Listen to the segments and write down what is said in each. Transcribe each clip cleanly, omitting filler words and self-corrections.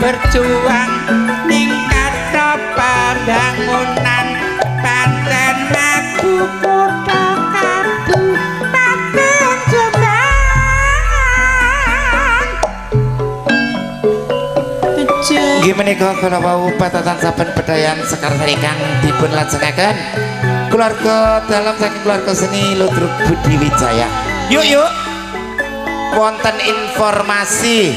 berjuang tingkat pembangunan pancen aku padha kabupaten Jombang. Inggih menika kula wau patatan saben bedayan Sekar Sarikan dipun lajengaken keluarga dalam saking keluarga seni Ludruk Budi Wijaya. Yuk wonten informasi.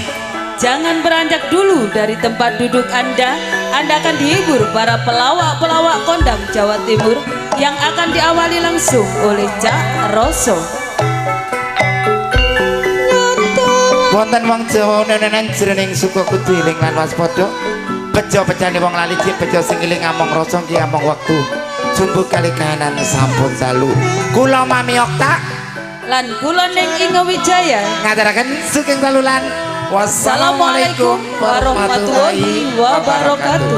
Jangan beranjak dulu dari tempat duduk Anda. Anda akan dihibur para pelawak-pelawak kondang Jawa Timur yang akan diawali langsung oleh Cak Roso. Wonten wong Jawa nenen jroning suku kudu eling lan waspada. Bejo bejane wong lali cip bejo sing eling among rasa ki among wektu. Jumbo kali kahanan sampun dalu. Kula Mami Okta Lan kula ning Inge Wijaya ngaturaken sugeng dalulan. Wassalamualaikum warahmatullahi wabarakatuh.